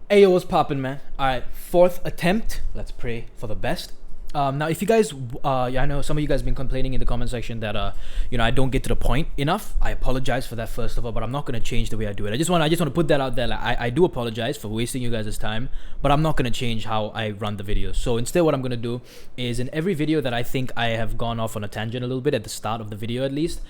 Ayo, what's poppin', man? Alright, fourth attempt. Let's pray for the best. Now, if you guys, yeah, I know some of you guys have been complaining in the comment section that, I don't get to the point enough. I apologize for that, first of all, but I'm not gonna change the way I do it. I just want to put that out there. Like, I do apologize for wasting you guys' time, but I'm not gonna change how I run the videos. So instead, what I'm gonna do is in every video that I think I have gone off on a tangent a little bit at the start of the video, at least,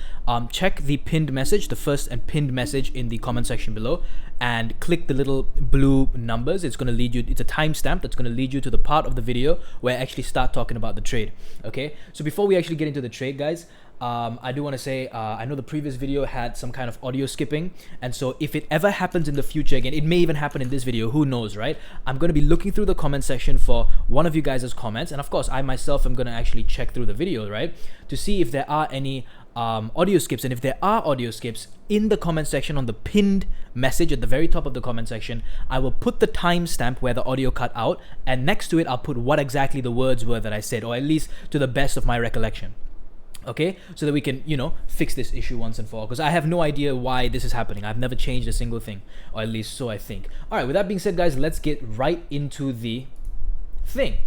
check the pinned message, the first and pinned message in the comment section below, and click the little blue numbers. It's going to lead you, it's a timestamp that's going to lead you to the part of the video where I actually start talking about the trade. Okay, so before we actually get into the trade, guys, I do want to say, I know the previous video had some kind of audio skipping, and so if it ever happens in the future again, it may even happen in this video, who knows, right? I'm going to be looking through the comment section for one of you guys' comments, and of course I myself am going to actually check through the video, right, to see if there are any audio skips. And if there are audio skips, in the comment section on the pinned message at the very top of the comment section, I will put the timestamp where the audio cut out, and next to it I'll put what exactly the words were that I said, or at least to the best of my recollection. Okay, so that we can, fix this issue once and for all, because I have no idea why this is happening. I've never changed a single thing, or at least so I think. All right, with that being said, guys, let's get right into the thing.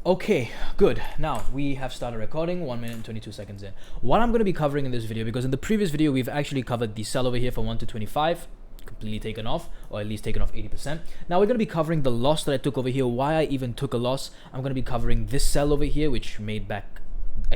Okay, good. Now we have started recording, 1 minute and 22 seconds in. What I'm going to be covering in this video, because in the previous video we've actually covered the sell over here for 1 to 25, completely taken off, or at least taken off 80%. Now we're going to be covering the loss that I took over here, why I even took a loss. I'm going to be covering this sell over here, which made back,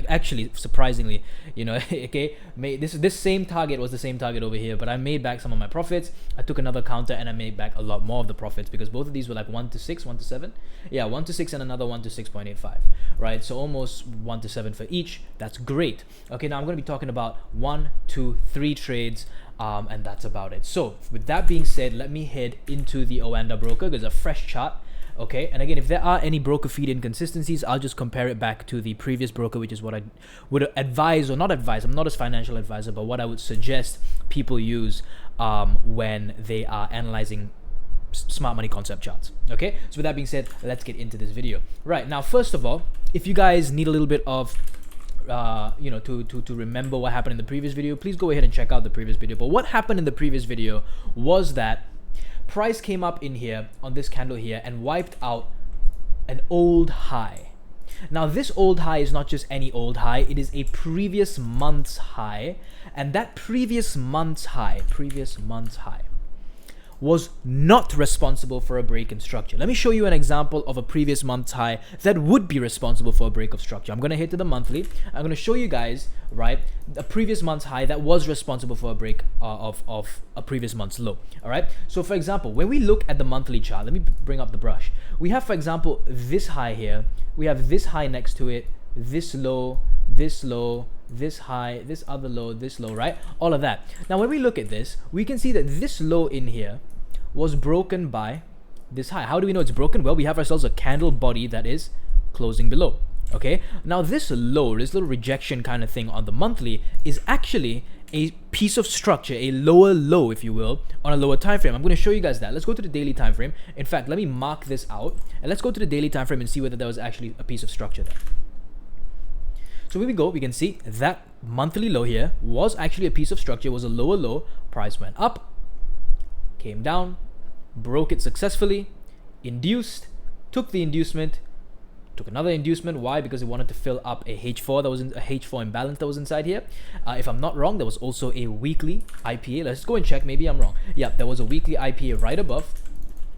actually surprisingly, okay, this same target was the same target over here, but I made back some of my profits. I took another counter and I made back a lot more of the profits, because both of these were like 1 to 6, 1 to 7, yeah, 1 to 6 and another 1 to 6.85, right? So almost 1 to 7 for each. That's great. Okay, now I'm going to be talking about 1, 2, 3 trades, and that's about it. So with that being said, let me head into the Oanda broker. There's a fresh chart. Okay, and again, if there are any broker feed inconsistencies, I'll just compare it back to the previous broker, which is what I would advise, or not advise, I'm not a financial advisor, but what I would suggest people use when they are analyzing smart money concept charts. Okay, so with that being said, let's get into this video. Right, now first of all, if you guys need a little bit of to remember what happened in the previous video, please go ahead and check out the previous video. But what happened in the previous video was that price came up in here on this candle here and wiped out an old high. Now this old high is not just any old high, it is a previous month's high, and that previous month's high was not responsible for a break in structure. Let me show you an example of a previous month's high that would be responsible for a break of structure. I'm going to hit to the monthly. I'm going to show you guys, right, a previous month's high that was responsible for a break of a previous month's low. All right. So for example, when we look at the monthly chart, let me bring up the brush. We have, for example, this high here. We have this high next to it, this low, this low, this high, this other low, this low, right? All of that. Now when we look at this, we can see that this low in here was broken by this high. How do we know it's broken? Well, we have ourselves a candle body that is closing below. Okay, now this low, this little rejection kind of thing on the monthly is actually a piece of structure, a lower low, if you will, on a lower time frame. I'm going to show you guys that. Let's go to the daily time frame. In fact, let me mark this out and let's go to the daily time frame and see whether there was actually a piece of structure there. So here we go, we can see that monthly low here was actually a piece of structure, was a lower low, price went up, came down, broke it successfully, induced, took the inducement, took another inducement. Why? Because it wanted to fill up a H4 that was in a H4 imbalance that was inside here. If I'm not wrong, there was also a weekly IPA. Let's go and check, maybe I'm wrong. Yeah, there was a weekly IPA right above.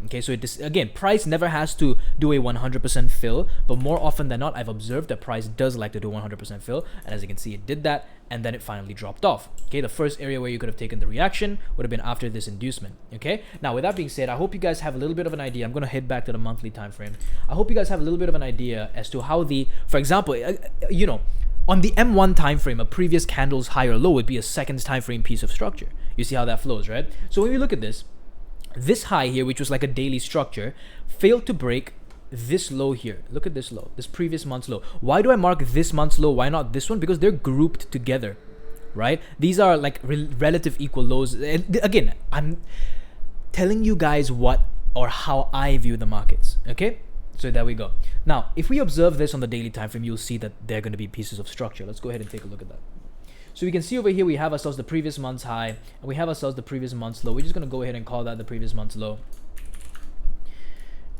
Okay, so again, price never has to do a 100% fill, but more often than not, I've observed that price does like to do 100% fill, and as you can see, it did that, and then it finally dropped off. Okay, the first area where you could have taken the reaction would have been after this inducement. Okay, now with that being said, I hope you guys have a little bit of an idea. I'm going to head back to the monthly time frame. I hope you guys have a little bit of an idea as to how for example, on the M1 time frame, a previous candle's high or low would be a second time frame piece of structure. You see how that flows, right? So when we look at this high here, which was like a daily structure, failed to break this low here. Look at this low, this previous month's low. Why do I mark this month's low? Why not this one? Because they're grouped together, right? These are like relative equal lows. And again, I'm telling you guys what or how I view the markets. Okay, so there we go. Now, if we observe this on the daily time frame, you'll see that they're going to be pieces of structure. Let's go ahead and take a look at that. So we can see over here, we have ourselves the previous month's high, and we have ourselves the previous month's low. We're just going to go ahead and call that the previous month's low.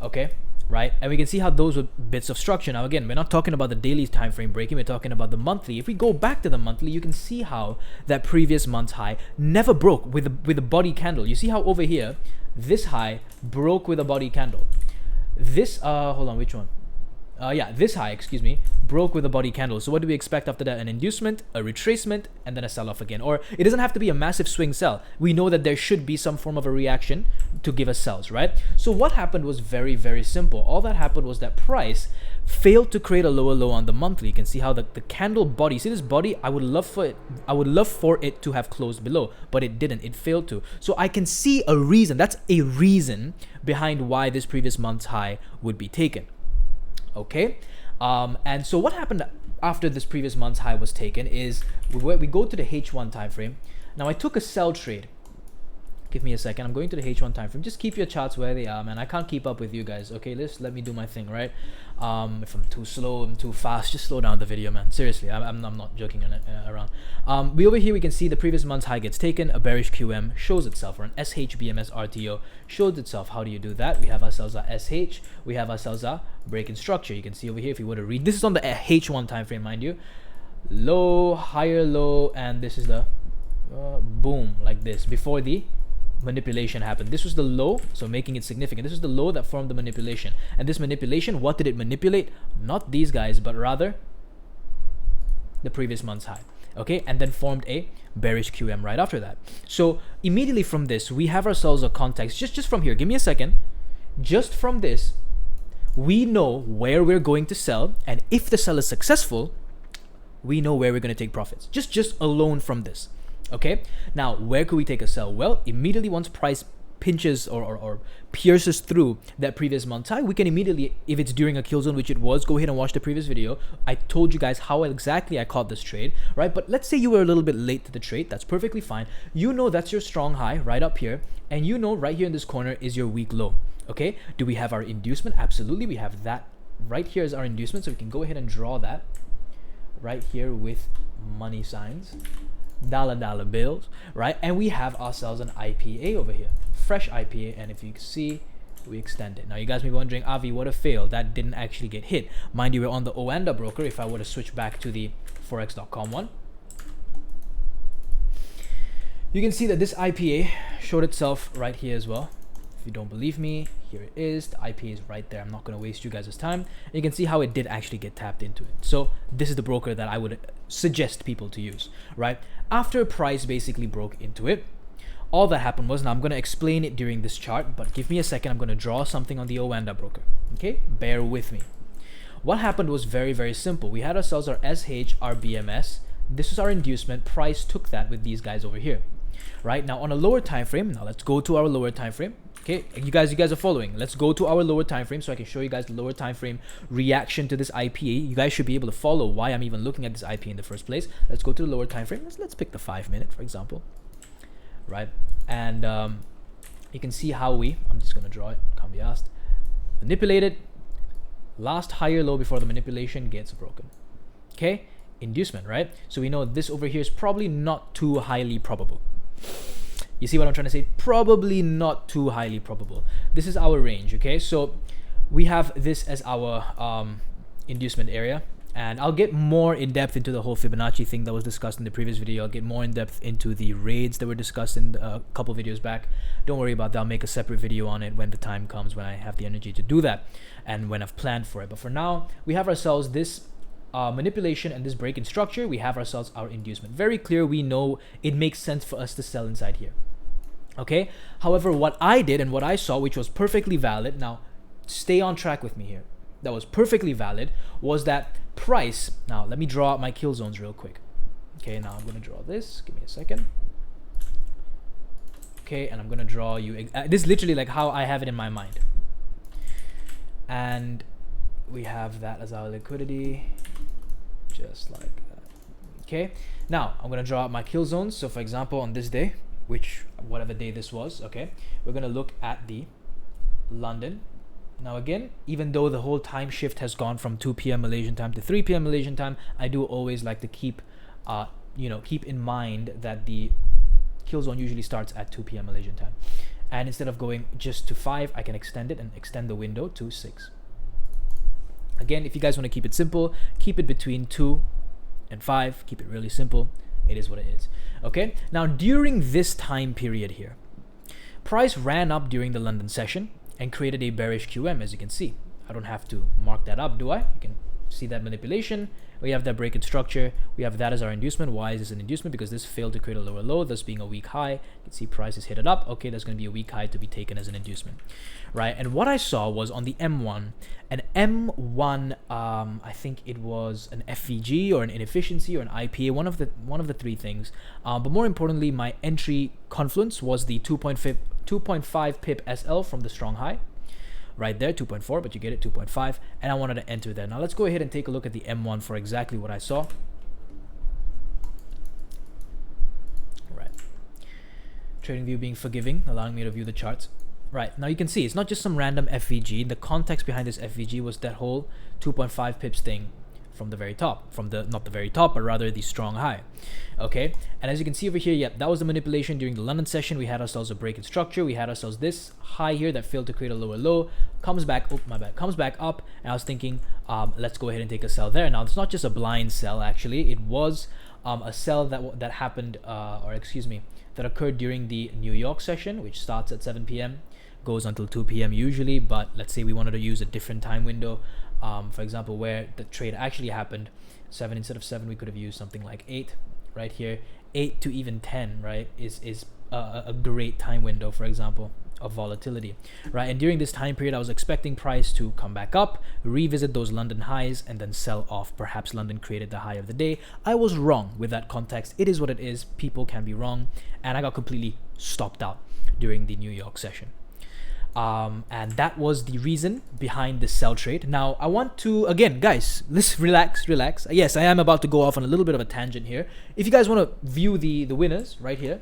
Okay, right? And we can see how those were bits of structure. Now again, we're not talking about the daily time frame breaking, we're talking about the monthly. If we go back to the monthly, you can see how that previous month's high never broke with a body candle. You see how over here this high broke with a body candle. This hold on, which one? This high, excuse me, broke with a body candle. So what do we expect after that? An inducement, a retracement, and then a sell-off again. Or it doesn't have to be a massive swing sell. We know that there should be some form of a reaction to give us sells, right? So what happened was very, very simple. All that happened was that price failed to create a lower low on the monthly. You can see how the candle body, see this body, I would love for it to have closed below, but it didn't. It failed to. So I can see a reason. That's a reason behind why this previous month's high would be taken. Okay, and so what happened after this previous month's high was taken is we go to the H1 time frame. Now I took a sell trade. Give me a second. I'm going to the H1 time frame. Just keep your charts where they are, man. I can't keep up with you guys. Okay, let me do my thing, right? If I'm too slow, I'm too fast, just slow down the video, man. Seriously, I'm not joking around. Over here we can see the previous month's high gets taken. A bearish QM shows itself, or an SHBMS RTO shows itself. How do you do that? We have ourselves our SH. We have ourselves our break in structure. You can see over here if you were to read. This is on the H1 time frame, mind you. Low, higher low, and this is the boom like this before the manipulation happened. This was the low, so making it significant. This is the low that formed the manipulation. And this manipulation, what did it manipulate? Not these guys, but rather the previous month's high. Okay, and then formed a bearish QM right after that. So immediately from this, we have ourselves a context. Just from here, give me a second. Just from this, we know where we're going to sell, and if the sell is successful, we know where we're going to take profits. Just alone from this. Okay, now where could we take a sell? Well, immediately once price pinches or pierces through that previous month's high, we can immediately, if it's during a kill zone, which it was, go ahead and watch the previous video. I told you guys how exactly I caught this trade, right? But let's say you were a little bit late to the trade. That's perfectly fine. You know that's your strong high right up here, and you know right here in this corner is your weak low. Okay, do we have our inducement? Absolutely, we have that. Right here is our inducement, so we can go ahead and draw that right here with money signs. Dollar bills, right? And we have ourselves an IPA over here, fresh IPA, and if you can see, we extend it. Now you guys may be wondering, Avi, what a fail, that didn't actually get hit. Mind you, we're on the Oanda broker. If I were to switch back to the forex.com one, you can see that this IPA showed itself right here as well. If you don't believe me, here it is. The IPA is right there. I'm not going to waste you guys' time. And you can see how it did actually get tapped into it. So this is the broker that I would suggest people to use, right? After price basically broke into it, all that happened was, now I'm going to explain it during this chart, but give me a second. I'm going to draw something on the Oanda broker. Okay, bear with me. What happened was very, very simple. We had ourselves our SH, our BMS. This was our inducement. Price took that with these guys over here, right? Now on a lower time frame, now let's go to our lower time frame. Okay, you guys are following. Let's go to our lower time frame so I can show you guys the lower time frame reaction to this IPA. You guys should be able to follow why I'm even looking at this IPA in the first place. Let's go to the lower time frame. Let's pick the 5 minute, for example, right? And you can see how I'm just gonna draw it, can't be asked. Manipulated, last higher low before the manipulation gets broken. Okay, inducement, right? So we know this over here is probably not too highly probable. You see what I'm trying to say? Probably not too highly probable. This is our range, okay? So we have this as our inducement area. And I'll get more in depth into the whole Fibonacci thing that was discussed in the previous video. I'll get more in depth into the raids that were discussed in a couple videos back. Don't worry about that. I'll make a separate video on it when the time comes, when I have the energy to do that and when I've planned for it. But for now, we have ourselves this manipulation and this break in structure. We have ourselves our inducement. Very clear. We know it makes sense for us to sell inside here. Okay, however, what I did and what I saw, which was perfectly valid, now stay on track with me here, that was perfectly valid, was that price, now let me draw out my kill zones real quick. Okay, now I'm going to draw this, give me a second. Okay, and I'm going to draw you, this is literally like how I have it in my mind. And we have that as our liquidity, just like that. Okay, now I'm going to draw out my kill zones. So for example, on this day, which whatever day this was, okay, we're gonna look at the London. Now again, even though the whole time shift has gone from 2 p.m. Malaysian time to 3 p.m. Malaysian time, I do always like to keep keep in mind that the kill zone usually starts at 2 p.m. Malaysian time. And instead of going just to 5, I can extend it and extend the window to 6. Again, if you guys want to keep it simple, keep it between 2 and 5. Keep it really simple. It is what it is. Okay, now during this time period here, price ran up during the London session and created a bearish QM, as you can see. I don't have to mark that up, do I? You can see that manipulation. We have that break in structure. We have that as our inducement. Why is this an inducement? Because this failed to create a lower low, thus being a weak high. You can see price has hit it up. Okay, there's going to be a weak high to be taken as an inducement, right? And what I saw was on the M1, an M1, I think it was an FVG or an inefficiency or an IPA, one of the three things. But more importantly, my entry confluence was the 2.5 pip SL from the strong high. Right there, 2.4, but you get it, 2.5, and I wanted to enter there. Now let's go ahead and take a look at the M1 for exactly what I saw. Right. TradingView being forgiving, allowing me to view the charts. Right, now you can see it's not just some random FVG. The context behind this FVG was that whole 2.5 pips thing from the very top, not the very top, but rather the strong high. Okay, and as you can see over here, yep, that was the manipulation during the London session. We had ourselves a break in structure. We had ourselves this high here that failed to create a lower low, comes back, oh my bad, comes back up, and I was thinking, let's go ahead and take a sell there. Now it's not just a blind sell, actually. It was a sell that happened, that occurred during the New York session, which starts at 7 p.m. goes until 2 p.m. usually, but let's say we wanted to use a different time window. For example, where the trade actually happened, 7 instead of 7, we could have used something like 8 right here. 8 to even 10, right, is a great time window, for example, of volatility, right? And during this time period, I was expecting price to come back up, revisit those London highs, and then sell off. Perhaps London created the high of the day. I was wrong with that context. It is what it is. People can be wrong, and I got completely stopped out during the New York session. And that was the reason behind the sell trade. Now, I want to, again, guys, let's relax. Yes, I am about to go off on a little bit of a tangent here. If you guys want to view the winners right here,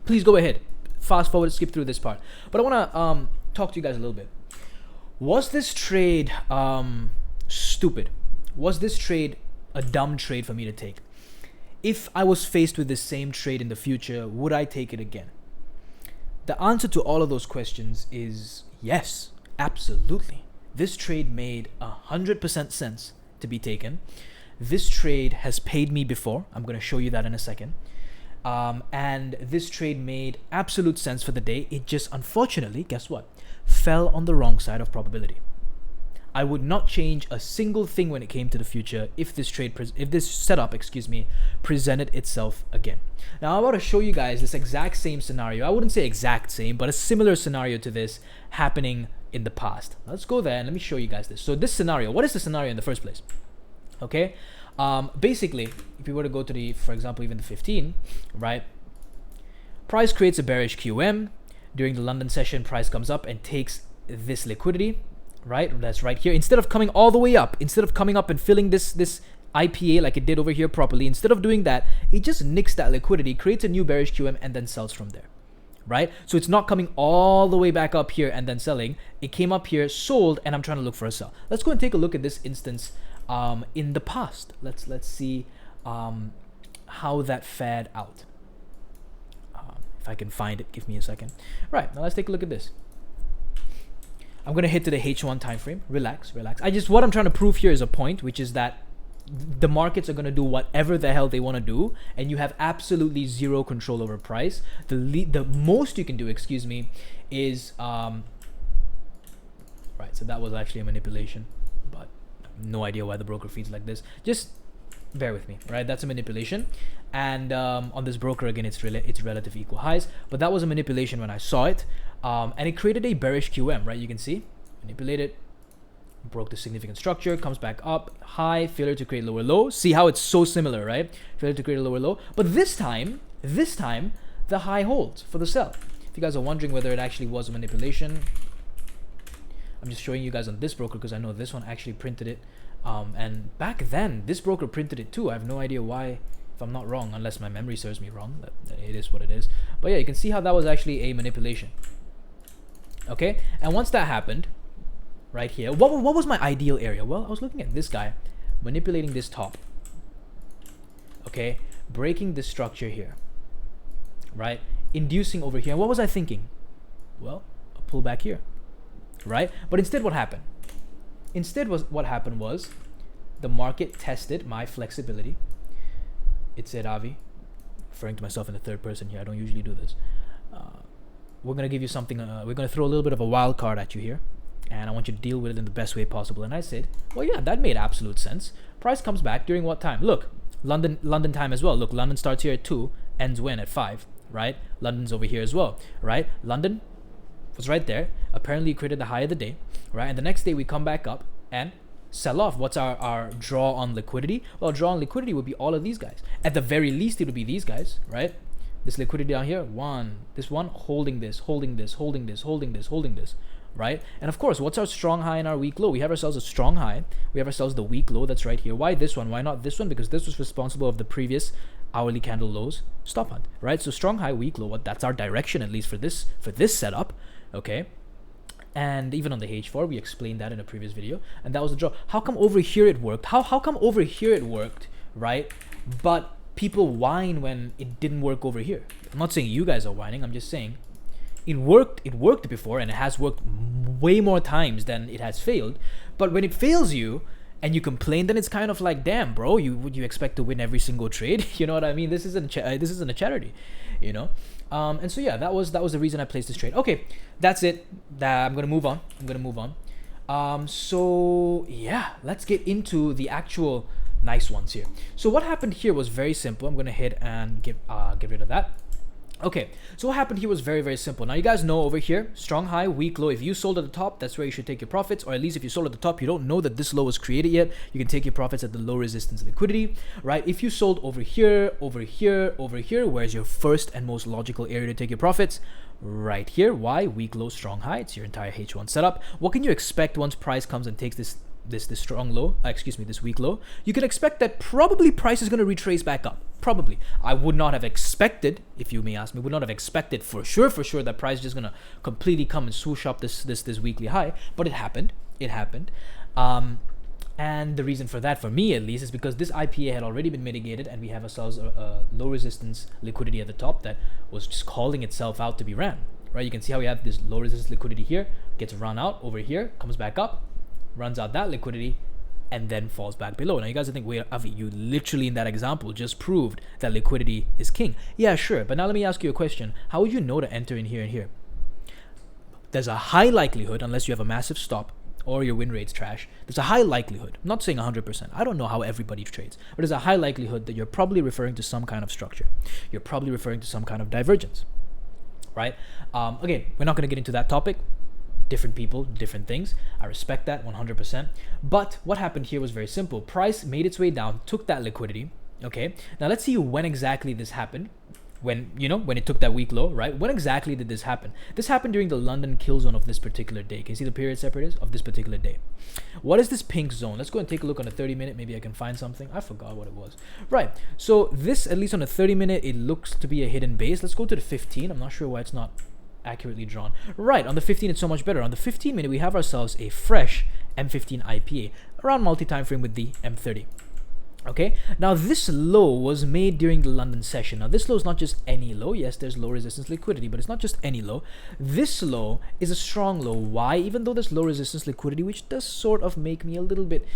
please go ahead. Fast forward, skip through this part. But I want to talk to you guys a little bit. Was this trade stupid? Was this trade a dumb trade for me to take? If I was faced with the same trade in the future, would I take it again? The answer to all of those questions is yes, absolutely. This trade made 100% sense to be taken. This trade has paid me before. I'm going to show you that in a second. And this trade made absolute sense for the day. It just, unfortunately, guess what? Fell on the wrong side of probability. I would not change a single thing when it came to the future if this setup, presented itself again. Now I'm about to show you guys this exact same scenario. I wouldn't say exact same, but a similar scenario to this happening in the past. Let's go there and let me show you guys this. So this scenario, what is the scenario in the first place? Okay, basically, if we were to go to the, for example, even the 15, right? Price creates a bearish QM. During the London session, price comes up and takes this liquidity. Right, that's right here. Instead of coming all the way up, instead of coming up and filling this IPA like it did over here properly, instead of doing that, it just nicks that liquidity, creates a new bearish QM, and then sells from there. Right? So it's not coming all the way back up here and then selling. It came up here, sold, and I'm trying to look for a sell. Let's go and take a look at this instance in the past. Let's see how that fared out. If I can find it, give me a second. Right, now let's take a look at this. I'm going to hit to the H1 time frame. Relax. What I'm trying to prove here is a point, which is that the markets are going to do whatever the hell they want to do, and you have absolutely zero control over price. The most you can do, is right. So that was actually a manipulation, but no idea why the broker feeds like this. Just bear with me, right? That's a manipulation, and on this broker again, it's relative equal highs, but that was a manipulation when I saw it. And it created a bearish QM, right? You can see, manipulated, broke the significant structure, comes back up, high, failure to create lower low. See how it's so similar, right? Failure to create a lower low. But this time, the high holds for the sell. If you guys are wondering whether it actually was a manipulation, I'm just showing you guys on this broker because I know this one actually printed it. And back then, this broker printed it too. I have no idea why. If I'm not wrong, unless my memory serves me wrong, it is what it is. But yeah, you can see how that was actually a manipulation. Okay, and once that happened, right here, what was my ideal area? Well, I was looking at this guy, manipulating this top. Okay, breaking this structure here, right? Inducing over here. And what was I thinking? Well, a pullback here, right? But instead what happened? What happened was the market tested my flexibility. It said, Avi, referring to myself in the third person here, I don't usually do this. We're going to give you something, we're going to throw a little bit of a wild card at you here, and I want you to deal with it in the best way possible. And I said, well, yeah, that made absolute sense. Price comes back during what time? Look, London time as well. Look, London starts here at 2, ends when? At 5, right? London's over here as well, right? London was right there. Apparently created the high of the day, right? And the next day we come back up and sell off. What's our draw on liquidity? Well, draw on liquidity would be all of these guys. At the very least, it would be these guys, right? This liquidity down here, this one holding this, right? And of course, what's our strong high and our weak low? We have ourselves a strong high. We have ourselves the weak low that's right here. Why this one? Why not this one? Because this was responsible of the previous hourly candle lows stop hunt, right? So strong high, weak low. That's our direction, at least for this setup, okay? And even on the H4, we explained that in a previous video, and that was the draw. How come over here it worked? How come over here it worked, right? But people whine when it didn't work over here. I'm not saying you guys are whining. I'm just saying it worked before, and it has worked way more times than it has failed. But when it fails you and you complain, then it's kind of like, damn, bro, would you expect to win every single trade? You know what I mean? This isn't a charity, you know. And so yeah, that was the reason I placed this trade. Okay, that's it. I'm gonna move on. So yeah, let's get into the actual nice ones here. So what happened here was very simple. I'm gonna hit and get rid of that. Okay, so what happened here was very, very simple. Now you guys know over here, strong high, weak low. If you sold at the top, that's where you should take your profits, or at least if you sold at the top, you don't know that this low was created yet, you can take your profits at the low resistance liquidity, right? If you sold over here, where's your first and most logical area to take your profits? Right here. Why? Weak low, strong high. It's your entire H1 setup. What can you expect once price comes and takes this strong low, this weak low? You can expect that probably price is going to retrace back up. Probably. I would not have expected, if you may ask me, for sure that price is just going to completely come and swoosh up this weekly high, but it happened. And the reason for that, for me at least, is because this IPA had already been mitigated, and we have ourselves a low resistance liquidity at the top that was just calling itself out to be ran, right? You can see how we have this low resistance liquidity here, gets run out over here, comes back up, runs out that liquidity, and then falls back below. Now you guys are thinking, wait, Avi, you literally in that example just proved that liquidity is king. Yeah, sure, but now let me ask you a question. How would you know to enter in here and here? There's a high likelihood, unless you have a massive stop or your win rate's trash, there's a high likelihood, I'm not saying 100%, I don't know how everybody trades, but there's a high likelihood that you're probably referring to some kind of structure. You're probably referring to some kind of divergence, right? Again, we're not going to get into that topic. Different people, different things. I respect that 100%. But what happened here was very simple. Price made its way down, took that liquidity. Okay. Now let's see when exactly this happened. When it took that weak low, right? When exactly did this happen? This happened during the London kill zone of this particular day. Can you see the period separators of this particular day? What is this pink zone? Let's go and take a look on a 30-minute. Maybe I can find something. I forgot what it was. Right. So this, at least on a 30-minute, it looks to be a hidden base. Let's go to the 15. I'm not sure why it's not accurately drawn. Right, on the 15 it's so much better. On the 15-minute we have ourselves a fresh M15 IPA around multi-time frame with the M30. Okay, now this low was made during the London session. Now this low is not just any low. Yes, there's low resistance liquidity, but it's not just any low. This low is a strong low. Why? Even though there's low resistance liquidity, which does sort of make me a little bit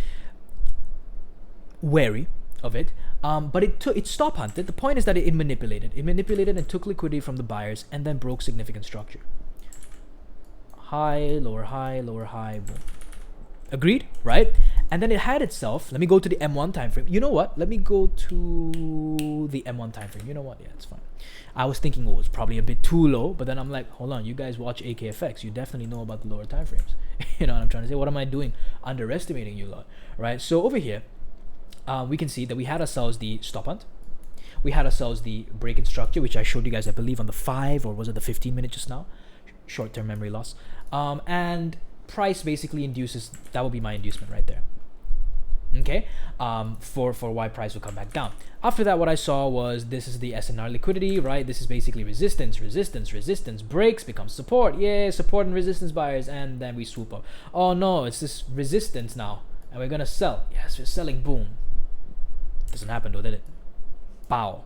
wary of it, but it stop hunted. The point is that it manipulated and took liquidity from the buyers and then broke significant structure. High, lower high, boom. Agreed, right? And then it had itself, let me go to the M1 time frame. You know what? Let me go to the M1 time frame. You know what? Yeah, it's fine. I was thinking it was probably a bit too low, but then I'm like, hold on, you guys watch AKFX. You definitely know about the lower time frames. You know what I'm trying to say? What am I doing? Underestimating you lot, right? So over here, we can see that we had ourselves the stop hunt. We had ourselves the break-in structure, which I showed you guys, I believe, on the 5 or was it the 15-minute just now? Short-term memory loss. And price basically induces, that will be my inducement right there. Okay, for why price will come back down. After that, what I saw was this is the SNR liquidity, right? This is basically resistance, breaks, becomes support. Yeah, support and resistance buyers, and then we swoop up. Oh no, it's this resistance now, and we're gonna sell. Yes, we're selling. Boom. Doesn't happen though, did it? Pow.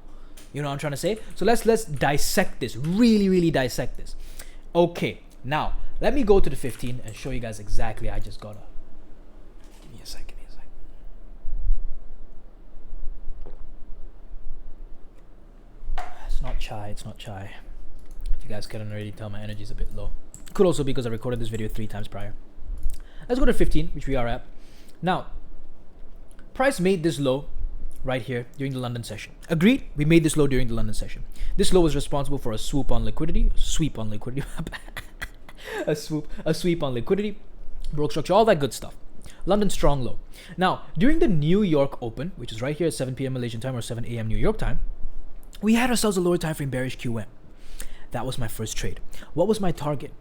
You know what I'm trying to say? So let's dissect this. Really dissect this. Okay, Now, let me go to the 15 and show you guys exactly. I just gotta. Give me a second. It's not chai. It's not chai. If you guys couldn't already tell, my energy is a bit low. Could also be because I recorded this video 3 times prior. Let's go to 15, which we are at. Now, price made this low right here during the London session. Agreed, we made this low during the London session. This low was responsible for a swoop on liquidity, a sweep on liquidity, a sweep on liquidity, broke structure, all that good stuff. London strong low. Now, during the New York Open, which is right here at 7 p.m. Malaysian time or 7 a.m. New York time, we had ourselves a lower time frame bearish QM. That was my first trade. What was my target?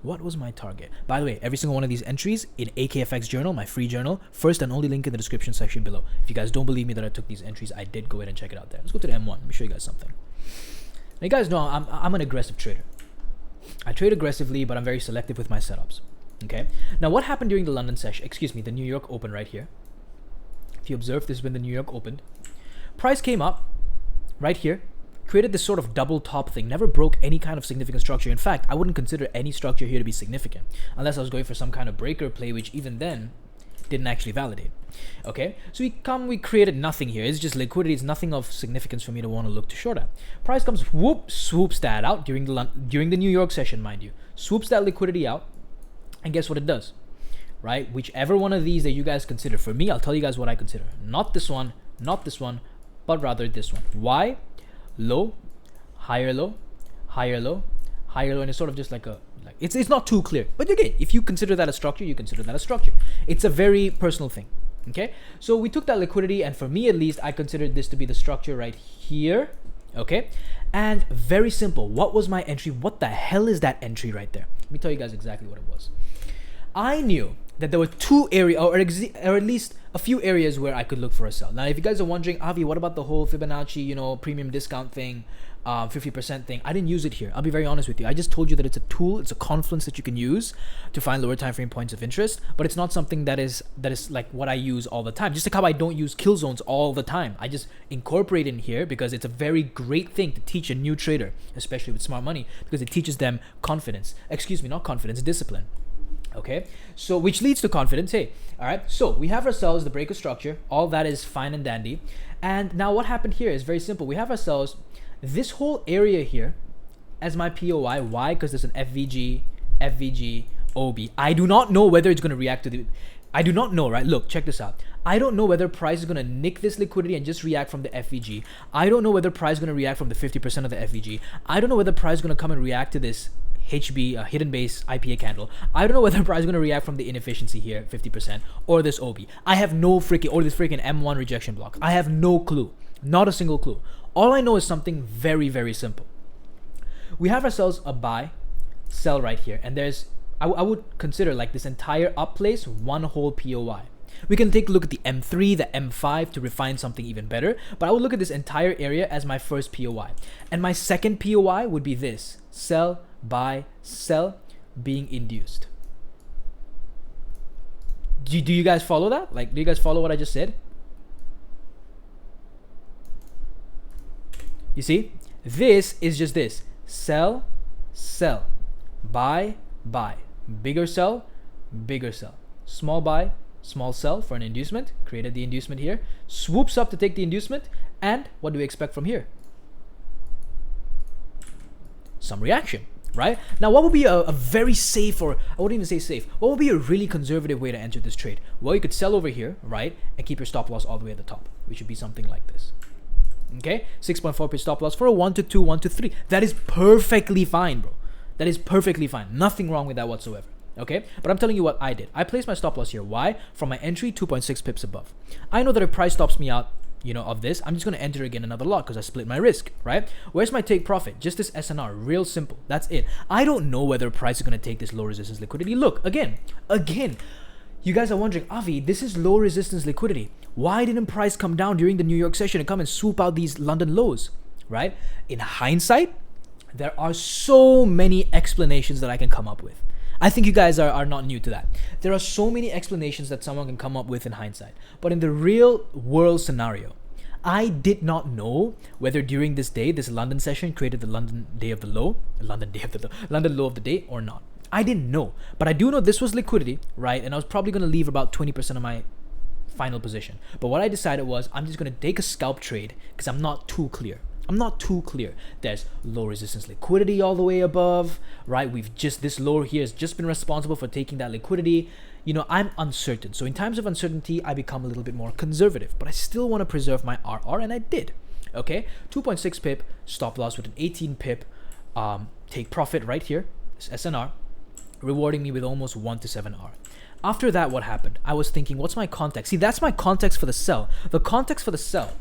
What was my target? By the way, every single one of these entries in AKFX journal, my free journal, first and only link in the description section below. If you guys don't believe me that I took these entries, I did go ahead and check it out there. Let's go to the M1. Let me show you guys something. Now, you guys know I'm an aggressive trader. I trade aggressively, but I'm very selective with my setups. Okay. Now, what happened during the London session? Excuse me, the New York Open right here. If you observe, this is when the New York opened. Price came up right here. Created this sort of double top thing, never broke any kind of significant structure. In fact, I wouldn't consider any structure here to be significant unless I was going for some kind of breaker play, which even then didn't actually validate. Okay, so we created nothing here. It's just liquidity. It's nothing of significance for me to want to look to short at. Price comes, whoop, swoops that out during the New York session, mind you. Swoops that liquidity out, and guess what it does? Right, whichever one of these that you guys consider. For me, I'll tell you guys what I consider. Not this one, but rather this one. Why? Low, higher low, higher low, higher low, and it's sort of just like it's not too clear. But again, if you consider that a structure, you consider that a structure. It's a very personal thing. Okay, so we took that liquidity, and for me at least, I considered this to be the structure right here. Okay, and very simple. What was my entry? What the hell is that entry right there? Let me tell you guys exactly what it was. I knew that there were 2 areas, or at least a few areas where I could look for a sell. Now, if you guys are wondering, Avi, what about the whole Fibonacci, premium discount thing, 50% thing? I didn't use it here. I'll be very honest with you. I just told you that it's a tool, it's a confluence that you can use to find lower time frame points of interest, but it's not something that is like what I use all the time. Just like how I don't use kill zones all the time. I just incorporate in here because it's a very great thing to teach a new trader, especially with smart money, because it teaches them confidence. Excuse me, not confidence, discipline. Okay, so which leads to confidence. Hey, all right, so we have ourselves the breaker structure. All that is fine and dandy. And now what happened here is very simple. We have ourselves this whole area here as my POI. Why? Because there's an FVG, OB. I do not know whether it's going to react to the... I do not know, right? Look, check this out. I don't know whether price is going to nick this liquidity and just react from the FVG. I don't know whether price is going to react from the 50% of the FVG. I don't know whether price is going to come and react to this HB, hidden base IPA candle. I don't know whether price is going to react from the inefficiency here, 50%, or this OB. I have no or this freaking M1 rejection block. I have no clue. Not a single clue. All I know is something very, very simple. We have ourselves a buy, sell right here. And there's, I would consider like this entire up place, one whole POI. We can take a look at the M3, the M5 to refine something even better. But I would look at this entire area as my first POI. And my second POI would be this. Sell, buy, sell, being induced. Do you guys follow that? Like, do you guys follow what I just said? You see? This is just this. Sell, sell. Buy, buy. Bigger sell, bigger sell. Small buy, small sell for an inducement. Created the inducement here. Swoops up to take the inducement. And what do we expect from here? Some reaction. Right? Now, what would be a very safe, or I wouldn't even say safe, what would be a really conservative way to enter this trade? Well, you could sell over here, right? And keep your stop loss all the way at the top, which would be something like this. Okay? 6.4 page stop loss for a 1 to 2, 1 to 3. That is perfectly fine, bro. That is perfectly fine. Nothing wrong with that whatsoever. Okay? But I'm telling you what I did. I placed my stop loss here. Why? From my entry, 2.6 pips above. I know that if price stops me out, of this, I'm just going to enter again another lot because I split my risk, right? Where's my take profit? Just this SNR, real simple. That's it. I don't know whether price is going to take this low resistance liquidity. Look, again, you guys are wondering, Avi, this is low resistance liquidity. Why didn't price come down during the New York session and come and swoop out these London lows, right? In hindsight, there are so many explanations that I can come up with. I think you guys are not new to that. There are so many explanations that someone can come up with in hindsight. But in the real world scenario, I did not know whether during this day, this London session created the London low of the day or not. I didn't know, but I do know this was liquidity, right? And I was probably going to leave about 20% of my final position. But what I decided was I'm just going to take a scalp trade because I'm not too clear. There's low resistance liquidity all the way above, right? This low here has just been responsible for taking that liquidity. You know, I'm uncertain. So in times of uncertainty, I become a little bit more conservative, but I still want to preserve my RR, and I did. Okay, 2.6 pip stop loss with an 18 pip take profit right here, this SNR, rewarding me with almost 1 to 7R. After that, what happened? I was thinking, what's my context? See, that's my context for the sell. The context for the sell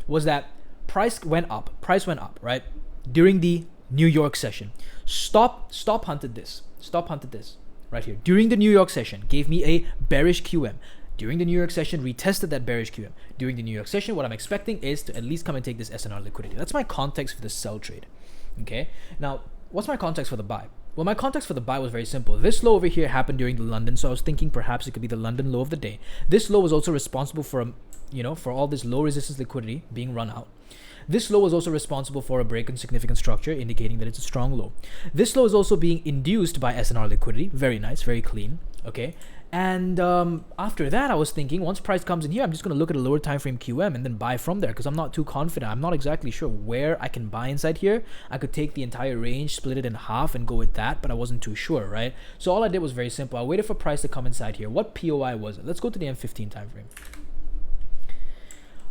was that price went up, right? During the New York session. Stop hunted this right here. During the New York session, gave me a bearish QM. During the New York session, retested that bearish QM. During the New York session, what I'm expecting is to at least come and take this SNR liquidity. That's my context for the sell trade. Okay. Now, what's my context for the buy? Well, my context for the buy was very simple. This low over here happened during the London, so I was thinking perhaps it could be the London low of the day. This low was also responsible for, for all this low resistance liquidity being run out. This low is also responsible for a break in significant structure, indicating that it's a strong low. This low is also being induced by SNR liquidity. Very nice, very clean. Okay. And after that, I was thinking, once price comes in here, I'm just going to look at a lower time frame QM and then buy from there because I'm not too confident. I'm not exactly sure where I can buy inside here. I could take the entire range, split it in half and go with that, but I wasn't too sure, right? So all I did was very simple. I waited for price to come inside here. What POI was it? Let's go to the M15 time frame.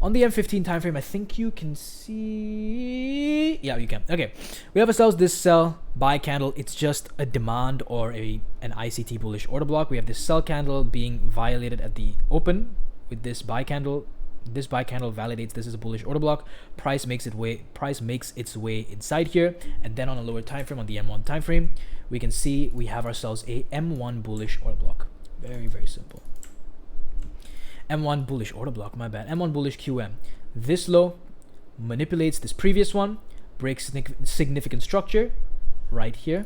On the M15 time frame, I think you can see. Yeah, you can. Okay, we have ourselves this sell buy candle. It's just a demand or an ICT bullish order block. We have this sell candle being violated at the open with this buy candle. This buy candle validates this is a bullish order block. Price makes its way inside here, and then on a lower time frame, on the M1 time frame, we can see we have ourselves a M1 bullish order block. Very, very simple. M1 bullish order block, my bad. M1 bullish QM. This low manipulates this previous one, breaks significant structure right here.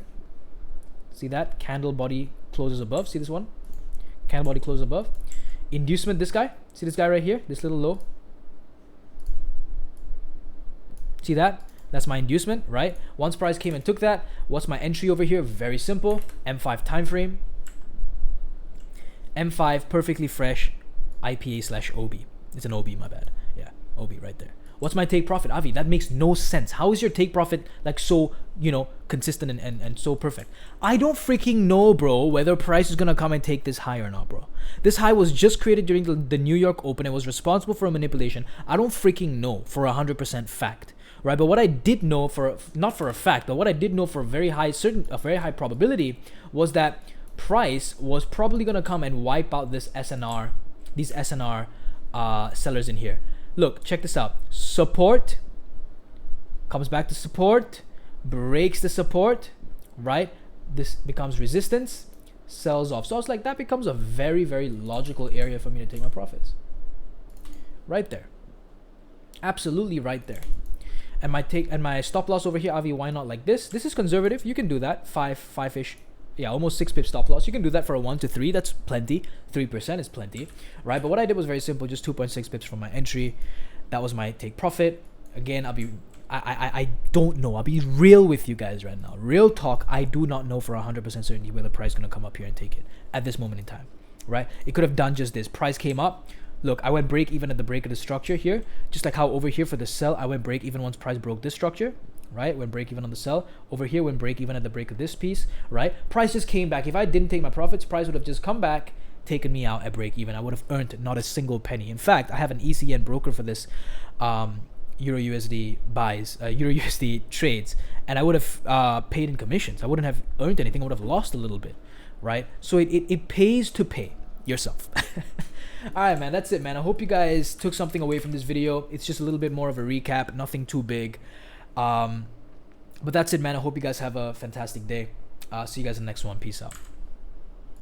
See that? Candle body closes above. See this one? Candle body closes above. Inducement, this guy. See this guy right here? This little low. See that? That's my inducement, right? Once price came and took that, what's my entry over here? Very simple. M5 time frame. M5 perfectly fresh. IPA/OB. It's an OB, my bad. Yeah, OB right there. What's my take profit? Avi, that makes no sense. How is your take profit like so, consistent and so perfect? I don't freaking know, bro, whether price is gonna come and take this high or not, bro. This high was just created during the New York Open. It was responsible for a manipulation. I don't freaking know for 100% fact, right? But what I did know not for a fact, but what I did know for a very high probability was that price was probably gonna come and wipe out this SNR. These SNR sellers in here. Look, check this out. Support comes back to support, breaks the support, right? This becomes resistance, sells off. So I was like, that becomes a very, very logical area for me to take my profits. Right there. Absolutely right there. And my stop loss over here, Avi, why not like this? This is conservative. You can do that. Five-ish. Yeah, almost 6 pip stop loss. You can do that for a 1 to 3. That's plenty. 3% is plenty, right? But what I did was very simple. Just 2.6 pips from my entry. That was my take profit. Again, I don't know. I'll be real with you guys right now. Real talk. I do not know for 100% certainty whether the price is going to come up here and take it at this moment in time, right? It could have done just this. Price came up. Look, I went break even at the break of the structure here. Just like how over here for the sell, I went break even once price broke this structure. Right, when break even on the sell. Over here, when break even at the break of this piece, right? Price just came back. If I didn't take my profits, price would have just come back, taken me out at break even. I would have earned not a single penny. In fact, I have an ECN broker for this EURUSD buys, EURUSD trades, and I would have paid in commissions. I wouldn't have earned anything. I would have lost a little bit, right? So it pays to pay yourself. All right, man, that's it, man. I hope you guys took something away from this video. It's just a little bit more of a recap, nothing too big. But that's it, man. I hope you guys have a fantastic day. See you guys in the next one. Peace out.